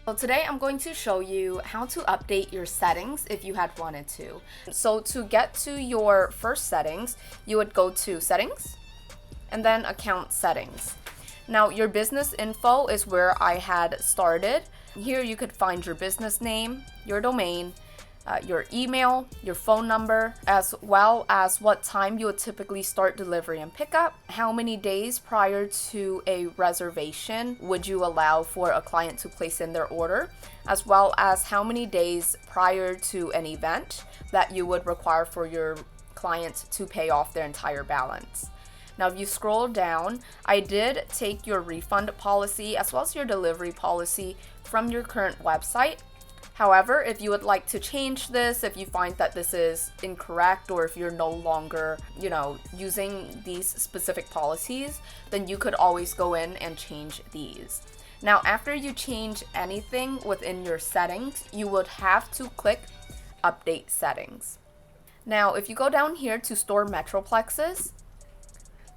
So today I'm going to show you how to update your settings if you had wanted to. So to get to your first settings, you would go to settings and then account settings. Now your business info is where I had started. Here you could find your business name, your domain, your email, your phone number, as well as what time you would typically start delivery and pickup, how many days prior to a reservation would you allow for a client to place in their order, as well as how many days prior to an event that you would require for your client to pay off their entire balance. Now, if you scroll down, I did take your refund policy as well as your delivery policy from your current website. However, if you would like to change this, if you find that this is incorrect, or if you're no longer, using these specific policies, then you could always go in and change these. Now, after you change anything within your settings, you would have to click Update Settings. Now, if you go down here to Store Metroplexes,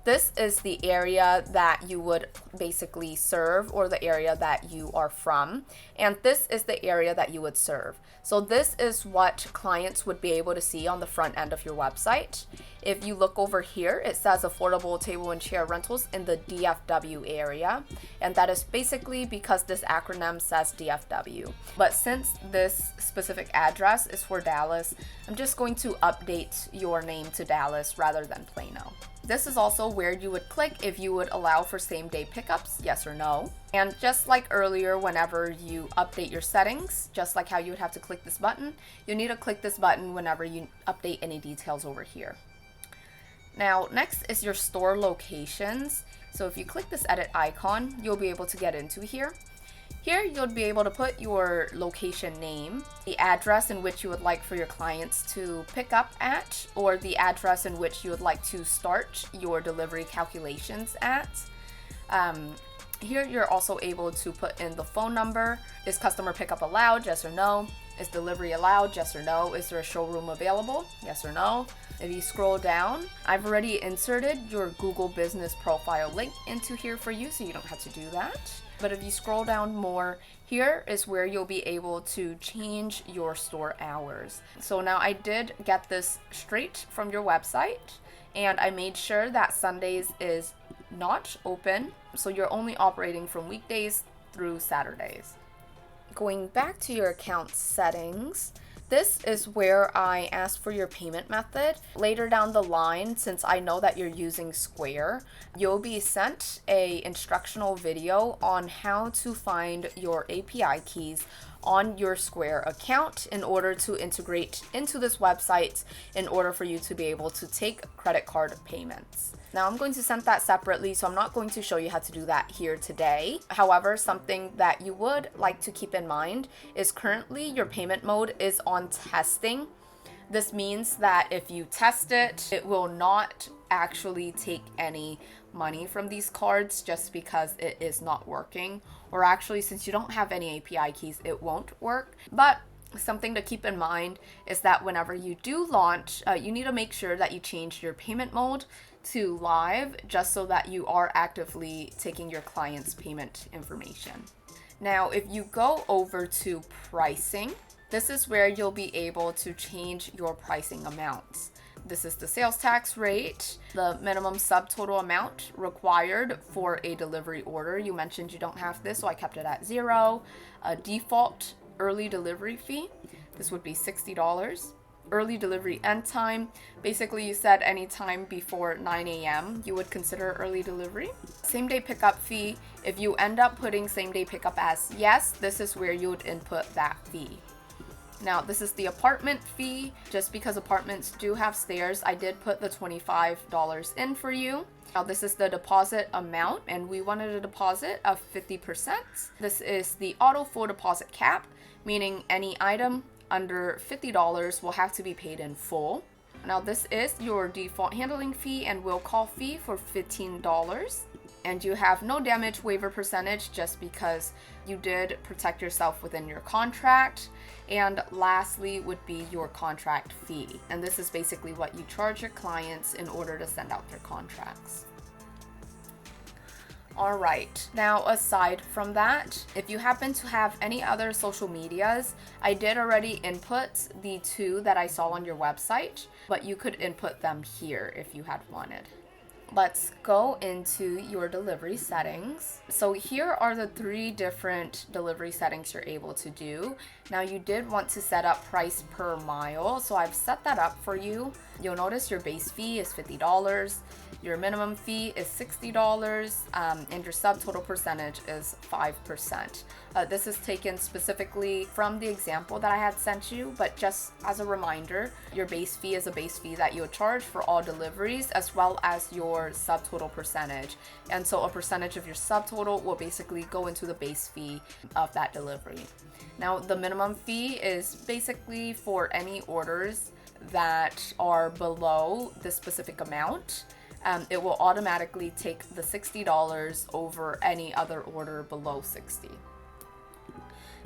this is the area that you would basically serve, or the area that you are from. And this is the area that you would serve. So this is what clients would be able to see on the front end of your website. If you look over here, it says affordable table and chair rentals in the DFW area. And that is basically because this acronym says DFW. But since this specific address is for Dallas, I'm just going to update your name to Dallas rather than Plano. This is also where you would click if you would allow for same-day pickups, yes or no. And just like earlier, whenever you update your settings, just like how you would have to click this button, you need to click this button whenever you update any details over here. Now, next is your store locations. So if you click this edit icon, you'll be able to get into here. Here, you'll be able to put your location name, the address in which you would like for your clients to pick up at, or the address in which you would like to start your delivery calculations at. Here, you're also able to put in the phone number. Is customer pickup allowed? Yes or no. Is delivery allowed? Yes or no. Is there a showroom available? Yes or no. If you scroll down, I've already inserted your Google Business Profile link into here for you, so you don't have to do that. But if you scroll down more, here is where you'll be able to change your store hours. So now I did get this straight from your website, and I made sure that Sundays is not open. So you're only operating from weekdays through Saturdays. Going back to your account settings, this is where I ask for your payment method. Later down the line, since I know that you're using Square, you'll be sent a instructional video on how to find your API keys on your Square account in order to integrate into this website in order for you to be able to take credit card payments. Now I'm going to send that separately, so I'm not going to show you how to do that here today. However, something that you would like to keep in mind is currently your payment mode is on testing. This means that if you test it, it will not actually take any money from these cards just because it is not working. Or actually, since you don't have any API keys, it won't work. But something to keep in mind is that whenever you do launch, you need to make sure that you change your payment mode to live, just so that you are actively taking your client's payment information. Now, if you go over to pricing, this is where you'll be able to change your pricing amounts. This is the sales tax rate, the minimum subtotal amount required for a delivery order. You mentioned you don't have this, so I kept it at 0. A default early delivery fee, this would be $60. Early delivery end time, basically you said anytime before 9 a.m. you would consider early delivery. Same day pickup fee, if you end up putting same day pickup as yes, this is where you would input that fee. Now, this is the apartment fee. Just because apartments do have stairs, I did put the $25 in for you. Now, this is the deposit amount, and we wanted a deposit of 50%. This is the auto full deposit cap, meaning any item under $50 will have to be paid in full. Now, this is your default handling fee and will call fee for $15. And you have no damage waiver percentage just because you did protect yourself within your contract. And lastly would be your contract fee. And this is basically what you charge your clients in order to send out their contracts. Alright, now aside from that, if you happen to have any other social medias, I did already input the 2 that I saw on your website, but you could input them here if you had wanted. Let's go into your delivery settings. So here are the 3 different delivery settings you're able to do. Now you did want to set up price per mile, so I've set that up for you. You'll notice your base fee is $50, your minimum fee is $60, and your subtotal percentage is 5%. This is taken specifically from the example that I had sent you, but just as a reminder, your base fee is a base fee that you'll charge for all deliveries, as well as your subtotal percentage. And so a percentage of your subtotal will basically go into the base fee of that delivery. Now, the minimum fee is basically for any orders that are below the specific amount. It will automatically take the $60 over any other order below $60.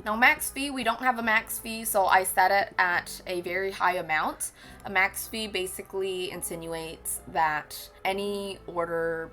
Now, max fee, we don't have a max fee, so I set it at a very high amount. A max fee basically insinuates that any order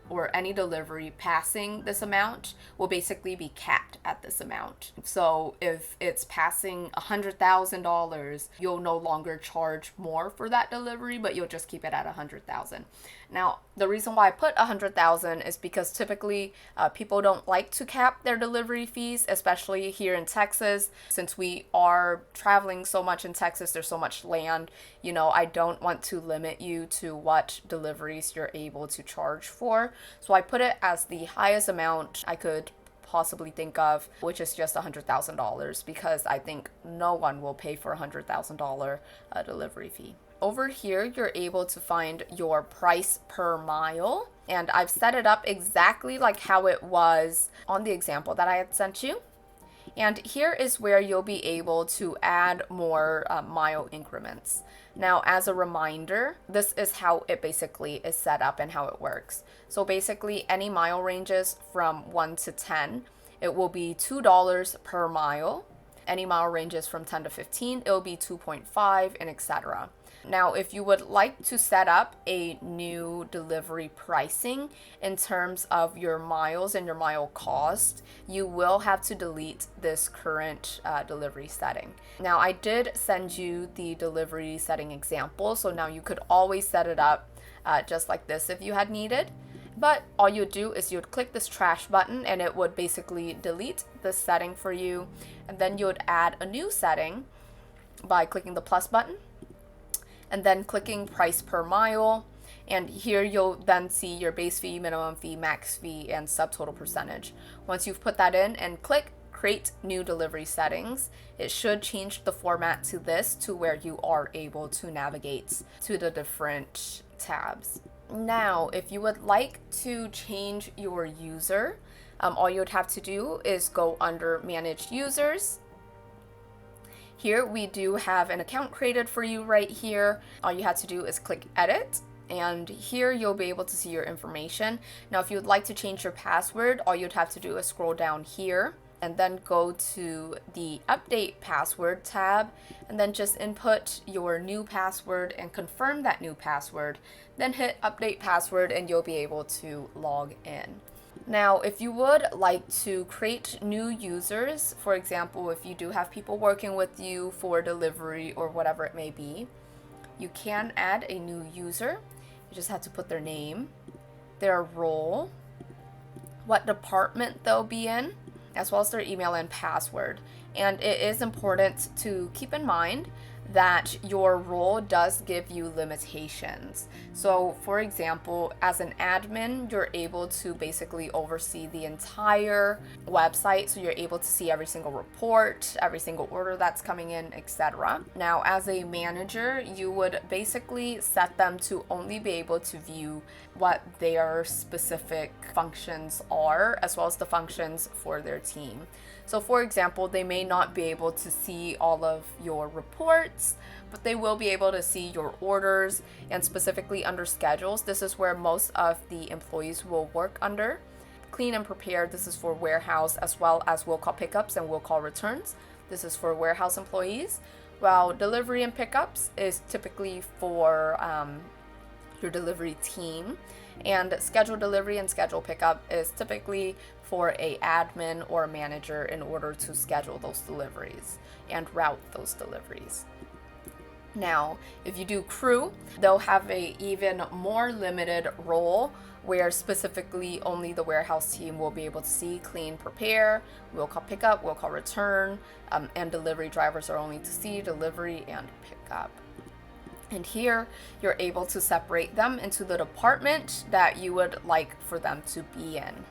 or any delivery passing this amount will basically be capped at this amount. So if it's passing $100,000, you'll no longer charge more for that delivery, but you'll just keep it at $100,000. Now, the reason why I put $100,000 is because typically people don't like to cap their delivery fees, especially here in Texas. Since we are traveling so much in Texas, there's so much land, you know, I don't want to limit you to what deliveries you're able to charge for. So I put it as the highest amount I could possibly think of, which is just $100,000, because I think no one will pay for a $100,000 delivery fee. Over here, you're able to find your price per mile, and I've set it up exactly like how it was on the example that I had sent you. And here is where you'll be able to add more mile increments. Now, as a reminder, this is how it basically is set up and how it works. So basically, any mile ranges from 1 to 10, it will be $2 per mile. Any mile ranges from 10 to 15, it will be 2.5, and etc. Now, if you would like to set up a new delivery pricing in terms of your miles and your mile cost, you will have to delete this current delivery setting. Now, I did send you the delivery setting example, so now you could always set it up just like this if you had needed. But all you do is you'd click this trash button and it would basically delete this setting for you. And then you would add a new setting by clicking the plus button and then clicking price per mile. And here you'll then see your base fee, minimum fee, max fee, and subtotal percentage. Once you've put that in and click create new delivery settings, it should change the format to this, to where you are able to navigate to the different tabs. Now, if you would like to change your user, all you would have to do is go under manage users. Here we do have an account created for you right here. All you have to do is click edit, and here you'll be able to see your information. Now, if you would like to change your password, all you'd have to do is scroll down here and then go to the update password tab, and then just input your new password and confirm that new password. Then hit update password and you'll be able to log in. Now, if you would like to create new users, for example, if you do have people working with you for delivery or whatever it may be, you can add a new user. You just have to put their name, their role, what department they'll be in, as well as their email and password. And it is important to keep in mind that your role does give you limitations. So for example, as an admin, you're able to basically oversee the entire website. So you're able to see every single report, every single order that's coming in, etc. Now, as a manager, you would basically set them to only be able to view what their specific functions are, as well as the functions for their team. So for example, they may not be able to see all of your reports, but they will be able to see your orders, and specifically under schedules. This is where most of the employees will work under. Clean and prepare, this is for warehouse, as well as will call pickups and will call returns. This is for warehouse employees, while delivery and pickups is typically for your delivery team. And schedule delivery and schedule pickup is typically for a admin or a manager in order to schedule those deliveries and route those deliveries. Now, if you do crew, they'll have a even more limited role where specifically only the warehouse team will be able to see, clean, prepare, will call pickup, will call return, and delivery drivers are only to see delivery and pickup. And here you're able to separate them into the department that you would like for them to be in.